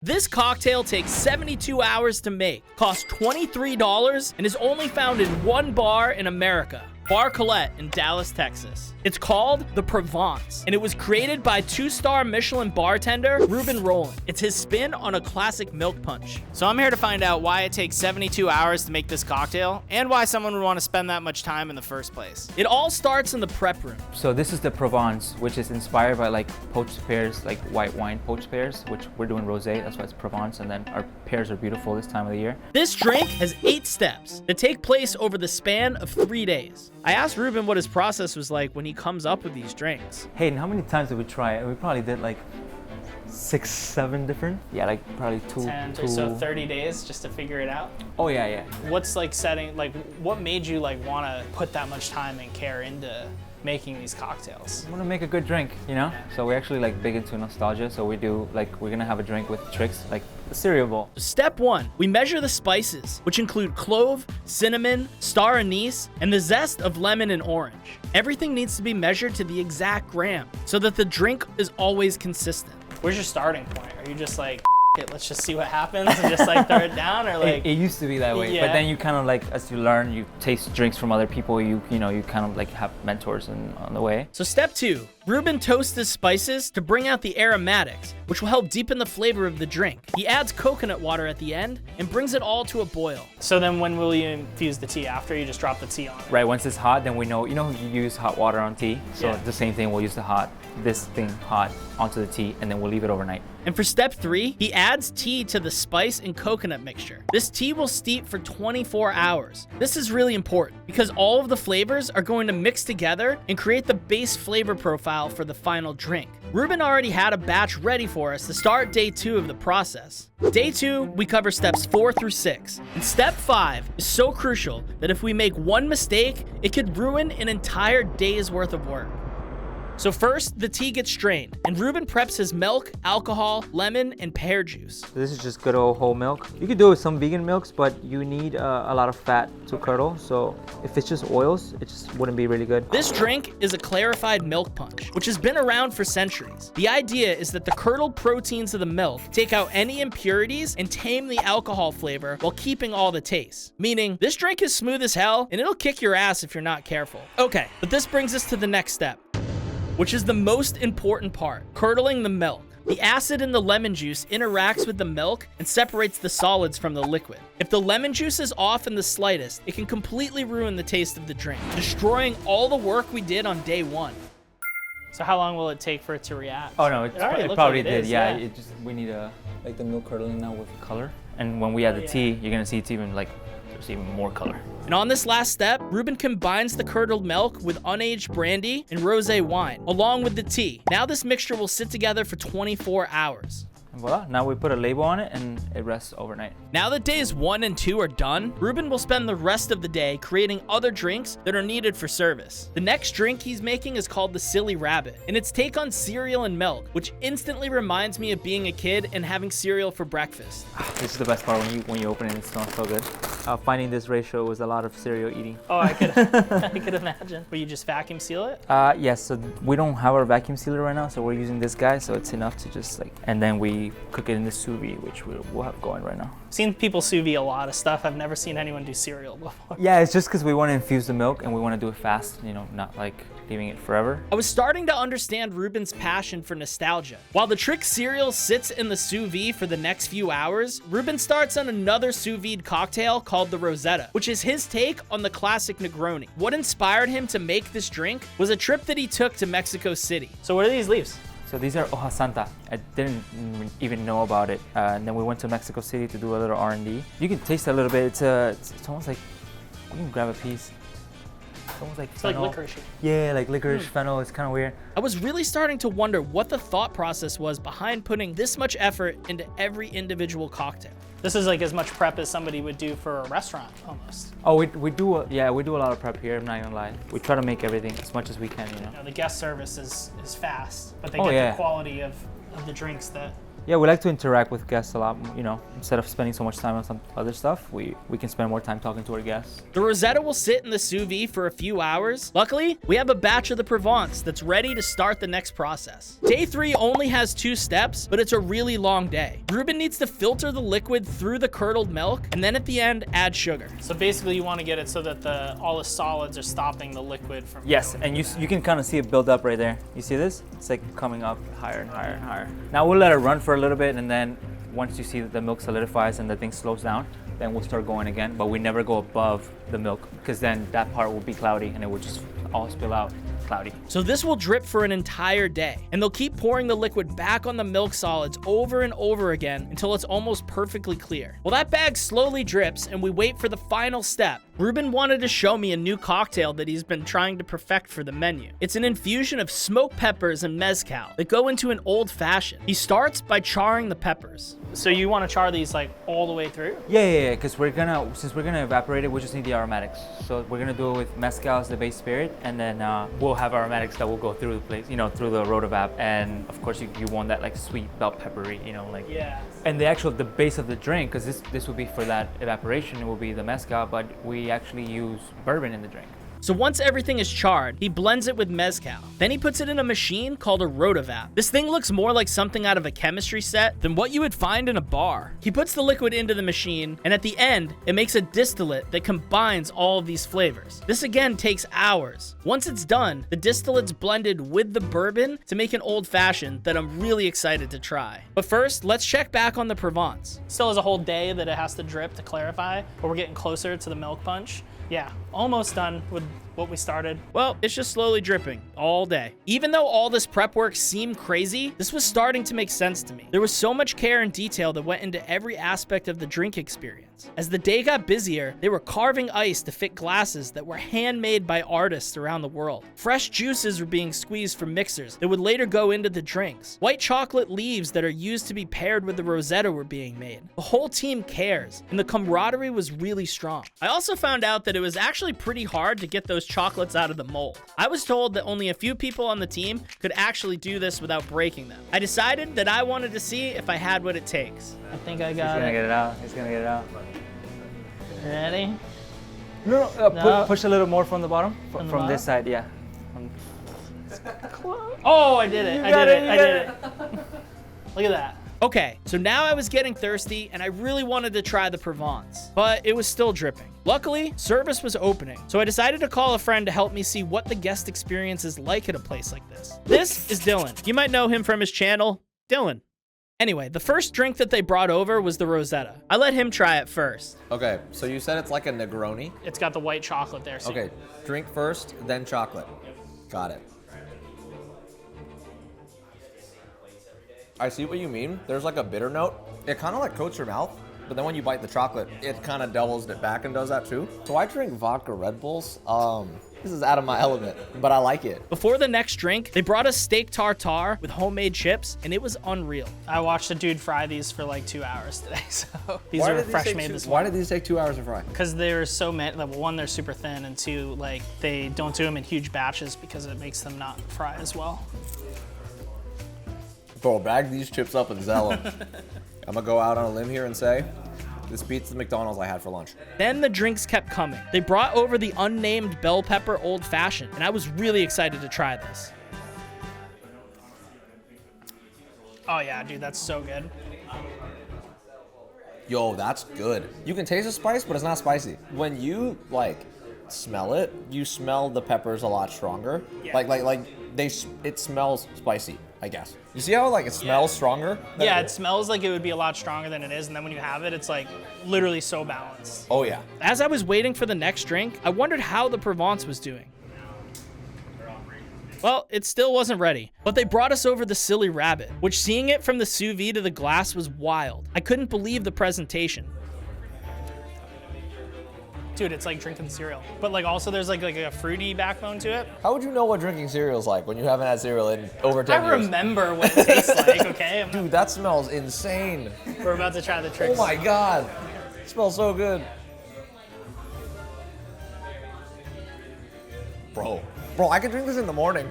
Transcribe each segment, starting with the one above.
This cocktail takes 72 hours to make, costs $23, and is only found in one bar in America, Bar Colette in Dallas, Texas. It's called the Provence, and it was created by 2-star Michelin bartender Ruben Rolon. It's his spin on a classic milk punch. So I'm here to find out why it takes 72 hours to make this cocktail, and why someone would want to spend that much time in the first place. It all starts in the prep room. So this is the Provence, which is inspired by like poached pears, like white wine poached pears, which we're doing rosé, that's why it's Provence, and then our pears are beautiful this time of the year. This drink has 8 steps that take place over the span of 3 days. I asked Ruben what his process was like when he comes up with these drinks. Hayden, how many times did we try it? We probably did like 6, 7 different. Yeah, like probably 2. So 30 days just to figure it out? Oh yeah. What's like setting, like what made you like want to put that much time and care into making these cocktails? I want to make a good drink, you know? So we're actually like big into nostalgia. So we do like, we're gonna have a drink with tricks, like a cereal bowl. Step 1, we measure the spices, which include clove, cinnamon, star anise, and the zest of lemon and orange. Everything needs to be measured to the exact gram so that the drink is always consistent. Where's your starting point? Are you just like, it, let's just see what happens and just like throw it down, or like? It used to be that way, yeah. But then you kind of like, as you learn, you taste drinks from other people, you kind of like have mentors on the way. So step 2, Ruben toasts his spices to bring out the aromatics, which will help deepen the flavor of the drink. He adds coconut water at the end and brings it all to a boil. So then when will you infuse the tea? After you just drop the tea on it? Right, once it's hot, then we know, you use hot water on tea. So Yeah. the same thing, we'll use this thing hot onto the tea, and then we'll leave it overnight. And for step 3, he adds tea to the spice and coconut mixture. This tea will steep for 24 hours. This is really important because all of the flavors are going to mix together and create the base flavor profile for the final drink. Ruben already had a batch ready for us to start day 2 of the process. Day 2, we cover steps 4 through 6. And step 5 is so crucial that if we make one mistake, it could ruin an entire day's worth of work. So first, the tea gets strained, and Ruben preps his milk, alcohol, lemon, and pear juice. This is just good old whole milk. You could do it with some vegan milks, but you need a lot of fat to curdle. So if it's just oils, it just wouldn't be really good. This drink is a clarified milk punch, which has been around for centuries. The idea is that the curdled proteins of the milk take out any impurities and tame the alcohol flavor while keeping all the taste. Meaning, this drink is smooth as hell, and it'll kick your ass if you're not careful. Okay, but this brings us to the next step, which is the most important part, curdling the milk. The acid in the lemon juice interacts with the milk and separates the solids from the liquid. If the lemon juice is off in the slightest, it can completely ruin the taste of the drink, destroying all the work we did on day 1. So how long will it take for it to react? Oh no, it probably did. Yeah. It just, we need like the milk curdling now with color. And when we add the tea, you're gonna see it's even like, there's even more color. And on this last step, Ruben combines the curdled milk with unaged brandy and rosé wine, along with the tea. Now this mixture will sit together for 24 hours. And voila, now we put a label on it and it rests overnight. Now that days 1 and 2 are done, Ruben will spend the rest of the day creating other drinks that are needed for service. The next drink he's making is called the Silly Rabbit, and its take on cereal and milk, which instantly reminds me of being a kid and having cereal for breakfast. This is the best part when you open it, it smells so good. Finding this ratio was a lot of cereal eating. Oh, I could imagine. Will you just vacuum seal it? Yes, so we don't have our vacuum sealer right now, so we're using this guy, so it's enough to just like, and then we cook it in the sous vide, which we'll have going right now. I've seen people sous vide a lot of stuff. I've never seen anyone do cereal before. Yeah, it's just because we want to infuse the milk and we want to do it fast, not like leaving it forever. I was starting to understand Ruben's passion for nostalgia. While the trick cereal sits in the sous vide for the next few hours, Ruben starts on another sous vide cocktail called the Rosetta, which is his take on the classic Negroni. What inspired him to make this drink was a trip that he took to Mexico City. So what are these leaves? So these are hoja santa. I didn't even know about it. And then we went to Mexico City to do a little R&D. You can taste a little bit. It's almost like, you can grab a piece. It's almost like fennel. Like licorice. Yeah, like licorice, fennel. It's kind of weird. I was really starting to wonder what the thought process was behind putting this much effort into every individual cocktail. This is like as much prep as somebody would do for a restaurant, almost. Oh, we do a lot of prep here, I'm not gonna lie. We try to make everything as much as we can, The guest service is fast, but they Oh, get yeah. the quality of the drinks that Yeah, we like to interact with guests a lot, you know, instead of spending so much time on some other stuff, we can spend more time talking to our guests. The Rosetta will sit in the sous vide for a few hours. Luckily, we have a batch of the Provence that's ready to start the next process. Day 3 only has 2 steps, but it's a really long day. Ruben needs to filter the liquid through the curdled milk, and then at the end, add sugar. So basically you want to get it so that all the solids are stopping the liquid from Yes, and you can kind of see it build up right there. You see this? It's like coming up higher and higher and higher. Now we'll let it run for a little bit, and then once you see that the milk solidifies and the thing slows down, then we'll start going again, but we never go above the milk, because then that part will be cloudy and it will just all spill out cloudy. So this will drip for an entire day, and they'll keep pouring the liquid back on the milk solids over and over again until it's almost perfectly clear. Well, that bag slowly drips and we wait for the final step. Ruben wanted to show me a new cocktail that he's been trying to perfect for the menu. It's an infusion of smoked peppers and mezcal that go into an old fashioned. He starts by charring the peppers. So you want to char these like all the way through? Yeah, because since we're gonna evaporate it, we just need the aromatics. So we're gonna do it with mezcal as the base spirit, and then we'll have aromatics that will go through the place, you know, through the rotavap. And of course, you want that like sweet bell peppery, you know, like. Yeah. And the base of the drink, because this will be for that evaporation, it will be the mezcal, but we actually use bourbon in the drink. So once everything is charred, he blends it with mezcal. Then he puts it in a machine called a rotavap. This thing looks more like something out of a chemistry set than what you would find in a bar. He puts the liquid into the machine, and at the end, it makes a distillate that combines all of these flavors. This again takes hours. Once it's done, the distillate's blended with the bourbon to make an old fashioned that I'm really excited to try. But first, let's check back on the Provence. Still has a whole day that it has to drip to clarify, but we're getting closer to the milk punch. Yeah, almost done with what we started. Well, it's just slowly dripping all day. Even though all this prep work seemed crazy, this was starting to make sense to me. There was so much care and detail that went into every aspect of the drink experience. As the day got busier, they were carving ice to fit glasses that were handmade by artists around the world. Fresh juices were being squeezed from mixers that would later go into the drinks. White chocolate leaves that are used to be paired with the Rosetta were being made. The whole team cares, and the camaraderie was really strong. I also found out that it was actually pretty hard to get those chocolates out of the mold. I was told that only a few people on the team could actually do this without breaking them. I decided that I wanted to see if I had what it takes. I think I got it. He's gonna get it out. He's gonna get it out. Ready? No. Push a little more from the bottom. From this side, yeah. Oh, I did it. I did it. Look at that. Okay, so now I was getting thirsty and I really wanted to try the Provence, but it was still dripping. Luckily, service was opening, so I decided to call a friend to help me see what the guest experience is like at a place like this. This is Dylan. You might know him from his channel, Dylan. Anyway, the first drink that they brought over was the Rosetta. I let him try it first. Okay, so you said it's like a Negroni? It's got the white chocolate there. So okay, drink first, then chocolate. Got it. I see what you mean. There's like a bitter note. It kind of like coats your mouth, but then when you bite the chocolate, it kind of doubles it back and does that too. So I drink vodka Red Bulls. This is out of my element, but I like it. Before the next drink, they brought us steak tartare with homemade chips, and it was unreal. I watched a dude fry these for like 2 hours today, so these are fresh made this morning. Why did these take 2 hours to fry? Because they're so many, like, one, they're super thin, and two, like, they don't do them in huge batches because it makes them not fry as well. Bro, bag these chips up and sell them. I'm gonna go out on a limb here and say, this beats the McDonald's I had for lunch. Then the drinks kept coming. They brought over the unnamed bell pepper old fashioned, and I was really excited to try this. Oh yeah, dude, that's so good. Yo, that's good. You can taste the spice, but it's not spicy. When you like smell it, you smell the peppers a lot stronger. Yeah. It smells spicy, I guess. You see how like it smells stronger? Yeah, it smells like it would be a lot stronger than it is, and then when you have it, it's like literally so balanced. Oh yeah. As I was waiting for the next drink, I wondered how the Provence was doing. Well, it still wasn't ready, but they brought us over the silly rabbit, which seeing it from the sous vide to the glass was wild. I couldn't believe the presentation. Dude, it's like drinking cereal. But like also there's like a fruity backbone to it. How would you know what drinking cereal is like when you haven't had cereal in over 10 years? I remember what it tastes like, okay? Dude, that smells insane. We're about to try the tricks. Oh my God. It smells so good. Bro, I could drink this in the morning.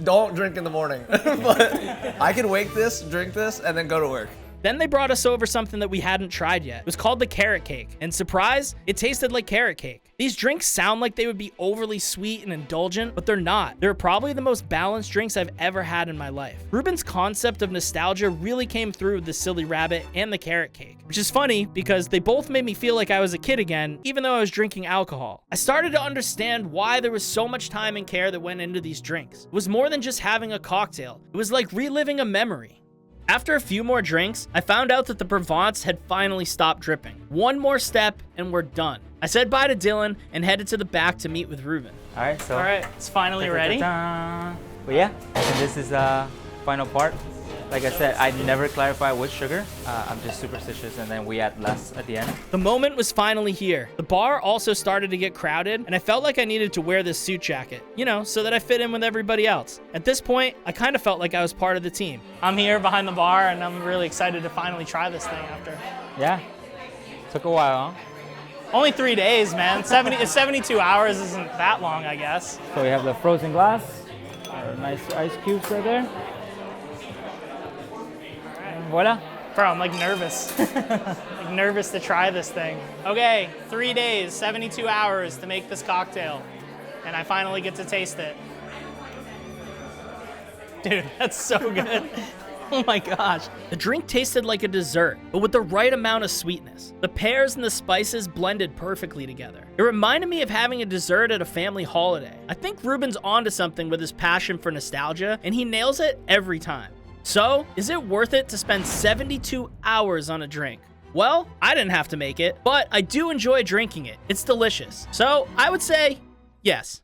Don't drink in the morning. But I can wake this, drink this, and then go to work. Then they brought us over something that we hadn't tried yet. It was called the carrot cake. And surprise, it tasted like carrot cake. These drinks sound like they would be overly sweet and indulgent, but they're not. They're probably the most balanced drinks I've ever had in my life. Ruben's concept of nostalgia really came through with the silly rabbit and the carrot cake, which is funny because they both made me feel like I was a kid again, even though I was drinking alcohol. I started to understand why there was so much time and care that went into these drinks. It was more than just having a cocktail. It was like reliving a memory. After a few more drinks, I found out that the Provence had finally stopped dripping. One more step and we're done. I said bye to Dylan and headed to the back to meet with Ruben. All right, so. All right, it's finally ready. But yeah, and this is final part. Like I said, I never clarify which sugar. I'm just superstitious, and then we add less at the end. The moment was finally here. The bar also started to get crowded, and I felt like I needed to wear this suit jacket, you know, so that I fit in with everybody else. At this point, I kind of felt like I was part of the team. I'm here behind the bar, and I'm really excited to finally try this thing after. Yeah, took a while, huh? Only 3 days, man. 72 hours isn't that long, I guess. So we have the frozen glass, nice ice cubes right there. Voila. Bro, I'm like nervous. Like nervous to try this thing. Okay, 3 days, 72 hours to make this cocktail. And I finally get to taste it. Dude, that's so good. Oh my gosh. The drink tasted like a dessert, but with the right amount of sweetness. The pears and the spices blended perfectly together. It reminded me of having a dessert at a family holiday. I think Ruben's onto something with his passion for nostalgia, and he nails it every time. So, is it worth it to spend 72 hours on a drink? Well, I didn't have to make it, but I do enjoy drinking it. It's delicious. So, I would say yes.